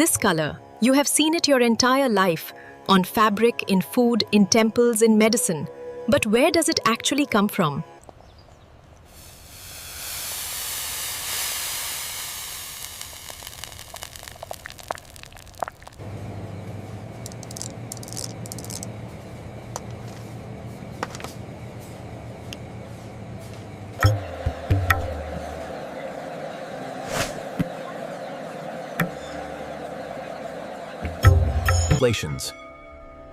This color, you have seen it your entire life, on fabric, in food, in temples, in medicine. But where does it actually come from?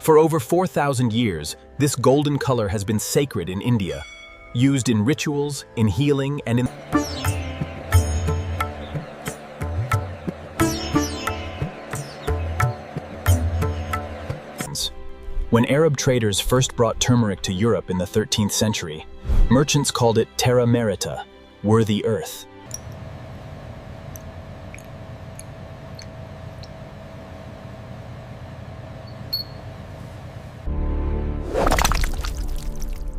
For over 4,000 years, this golden color has been sacred in India, used in rituals, in healing, and in... When Arab traders first brought turmeric to Europe in the 13th century, merchants called it terra merita, worthy earth.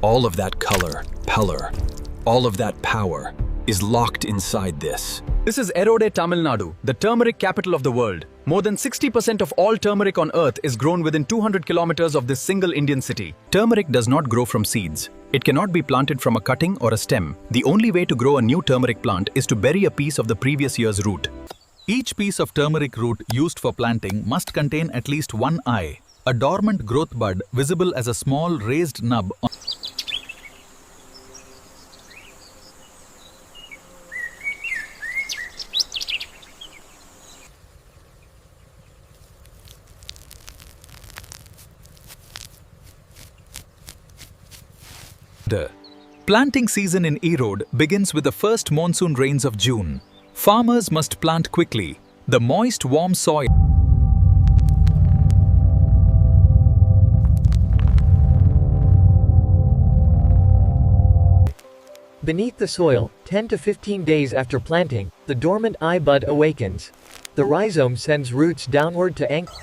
All of that color, pallor, all of that power is locked inside this. This is Erode, Tamil Nadu, the turmeric capital of the world. More than 60% of all turmeric on earth is grown within 200 kilometers of this single Indian city. Turmeric does not grow from seeds. It cannot be planted from a cutting or a stem. The only way to grow a new turmeric plant is to bury a piece of the previous year's root. Each piece of turmeric root used for planting must contain at least one eye, a dormant growth bud visible as a small raised nub. Planting season in Erode begins with the first monsoon rains of June. Farmers must plant quickly. The moist, warm soil beneath the soil, 10 to 15 days after planting, the dormant eye bud awakens. The rhizome sends roots downward to anchor.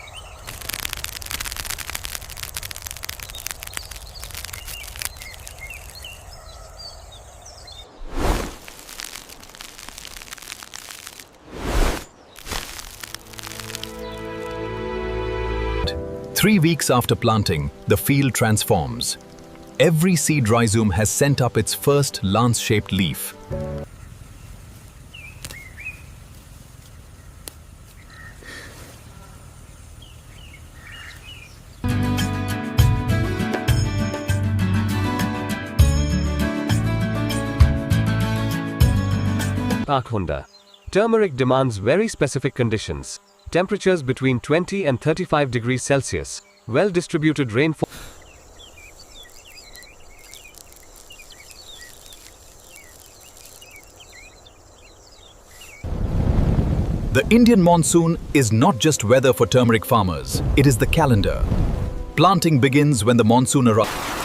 Three weeks after planting, the field transforms. Every seed rhizome has sent up its first lance-shaped leaf. Pakhunda. Turmeric demands very specific conditions. Temperatures between 20 and 35 degrees Celsius. Well-distributed rainfall. The Indian monsoon is not just weather for turmeric farmers, it is the calendar. Planting begins when the monsoon arrives.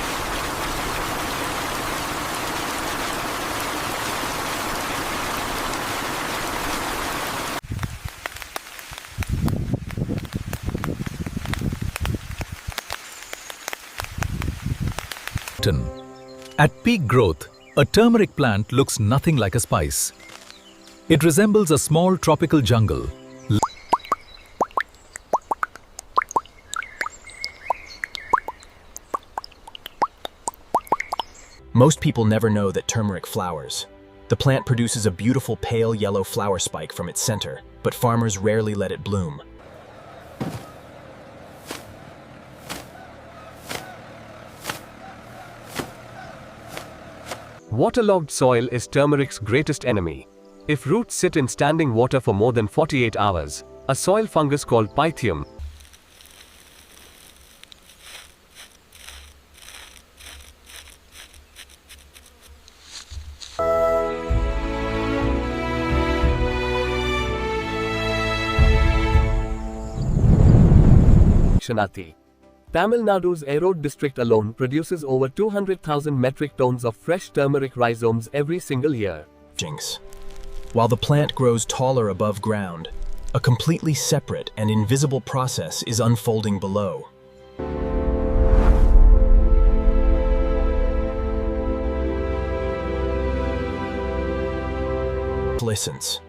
At peak growth, a turmeric plant looks nothing like a spice. It resembles a small tropical jungle. Most people never know that turmeric flowers. The plant produces a beautiful pale yellow flower spike from its center, but farmers rarely let it bloom. Waterlogged soil is turmeric's greatest enemy. If roots sit in standing water for more than 48 hours, a soil fungus called pythium Shanati. Tamil Nadu's Erode district alone produces over 200,000 metric tons of fresh turmeric rhizomes every single year. While the plant grows taller above ground, a completely separate and invisible process is unfolding below. Listens.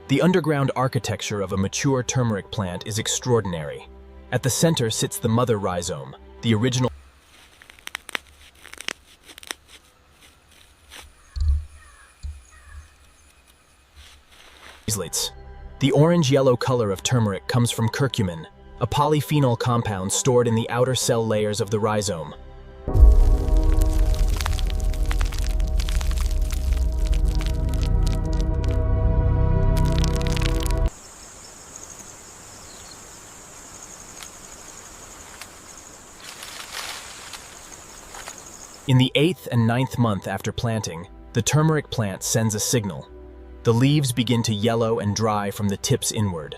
The underground architecture of a mature turmeric plant is extraordinary. At the center sits the mother rhizome, the original isolates. The orange-yellow color of turmeric comes from curcumin, a polyphenol compound stored in the outer cell layers of the rhizome. In the 8th and 9th month after planting, the turmeric plant sends a signal. The leaves begin to yellow and dry from the tips inward.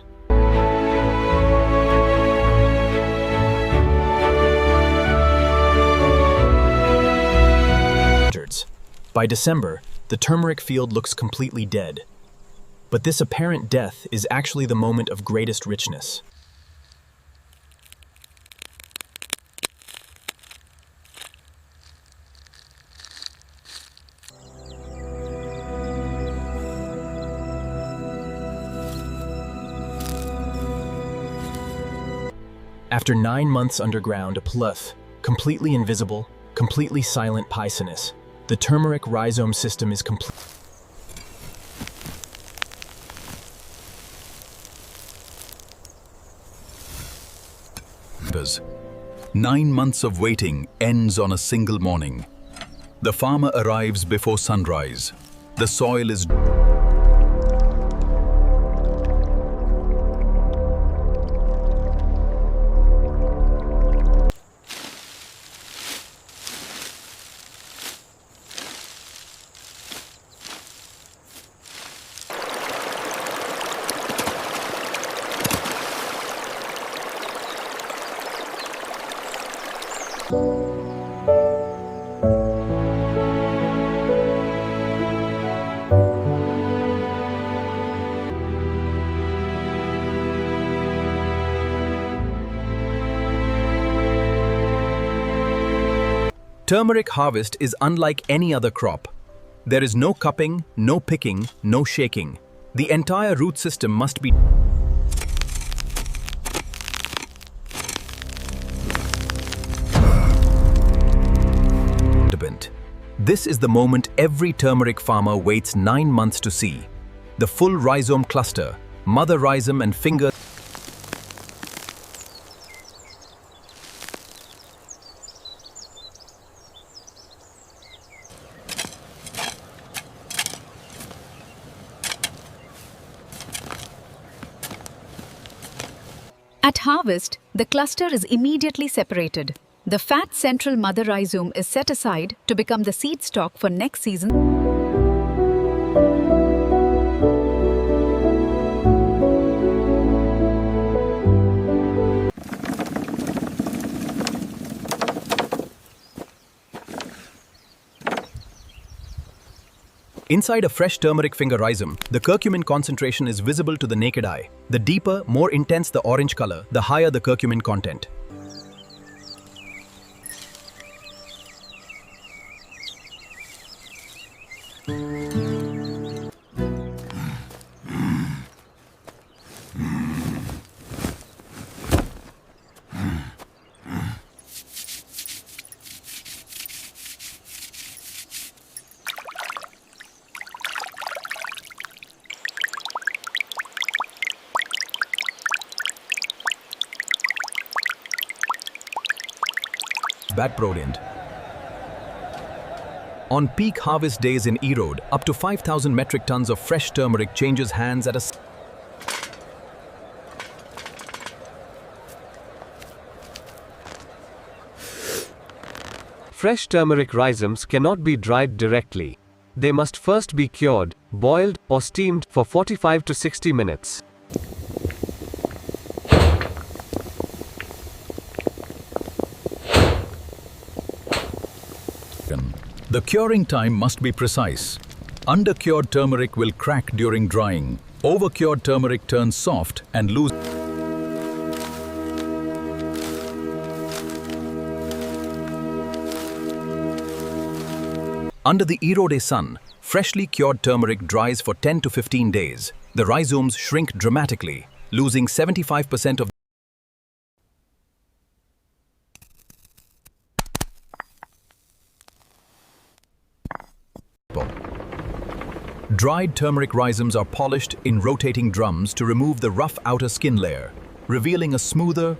By December, the turmeric field looks completely dead. But this apparent death is actually the moment of greatest richness. After 9 months underground, a pluth, completely invisible, completely silent piscinus, the turmeric rhizome system is complete. 9 months of waiting ends on a single morning. The farmer arrives before sunrise. The soil is Turmeric harvest is unlike any other crop. There is no cupping, no picking, no shaking. The entire root system must be This is the moment every turmeric farmer waits 9 months to see. The full rhizome cluster, mother rhizome and finger. At harvest, the cluster is immediately separated. The fat central mother rhizome is set aside to become the seed stock for next season. Inside a fresh turmeric finger rhizome, the curcumin concentration is visible to the naked eye. The deeper, more intense the orange color, the higher the curcumin content. Bad Brodient. On peak harvest days in Erode, up to 5,000 metric tons of fresh turmeric changes hands at a Fresh turmeric rhizomes cannot be dried directly. They must first be cured, boiled, or steamed for 45 to 60 minutes. The curing time must be precise. Undercured turmeric will crack during drying. Overcured turmeric turns soft and loose. Under the Erode sun, freshly cured turmeric dries for 10 to 15 days. the rhizomes shrink dramatically, losing 75% of Dried turmeric rhizomes are polished in rotating drums to remove the rough outer skin layer, revealing a smoother,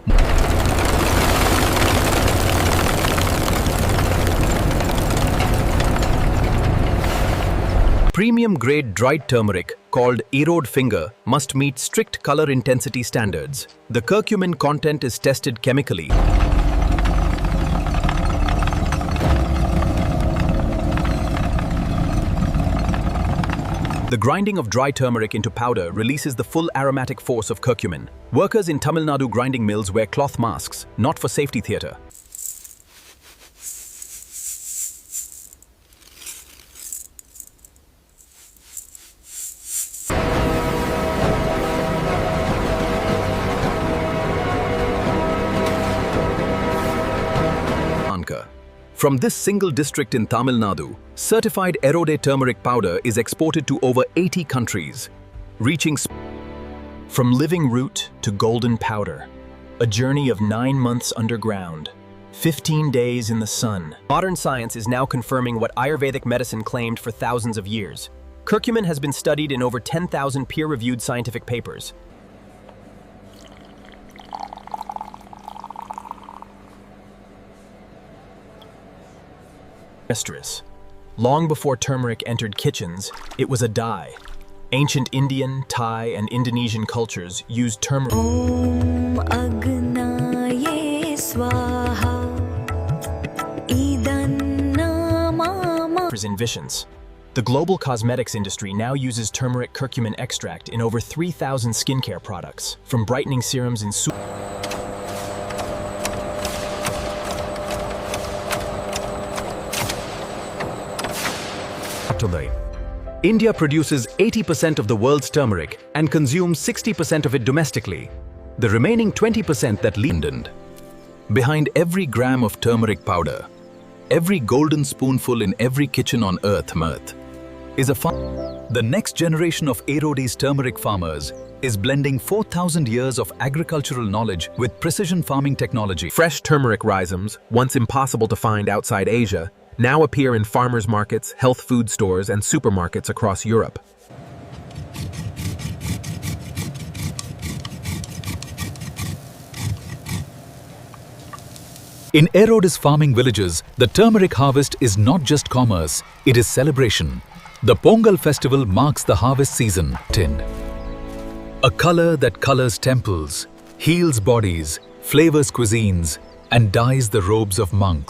premium-grade dried turmeric, called Erode finger, must meet strict color intensity standards. The curcumin content is tested chemically. The grinding of dry turmeric into powder releases the full aromatic force of curcumin. Workers in Tamil Nadu grinding mills wear cloth masks, not for safety theatre. From this single district in Tamil Nadu, certified Erode turmeric powder is exported to over 80 countries, reaching from living root to golden powder. A journey of 9 months underground, 15 days in the sun. Modern science is now confirming what Ayurvedic medicine claimed for thousands of years. Curcumin has been studied in over 10,000 peer-reviewed scientific papers. Long before turmeric entered kitchens, it was a dye. Ancient Indian, Thai, and Indonesian cultures used turmeric in visions. The global cosmetics industry now uses turmeric curcumin extract in over 3,000 skincare products, from brightening serums in India produces 80% of the world's turmeric and consumes 60% of it domestically. The remaining 20% that behind every gram of turmeric powder, every golden spoonful in every kitchen on earth, is a The next generation of Erode's turmeric farmers is blending 4,000 years of agricultural knowledge with precision farming technology. Fresh turmeric rhizomes, once impossible to find outside Asia, now appear in farmers' markets, health food stores, and supermarkets across Europe. In Erode's farming villages, the turmeric harvest is not just commerce, it is celebration. The Pongal festival marks the harvest season. A color that colors temples, heals bodies, flavors cuisines, and dyes the robes of monks.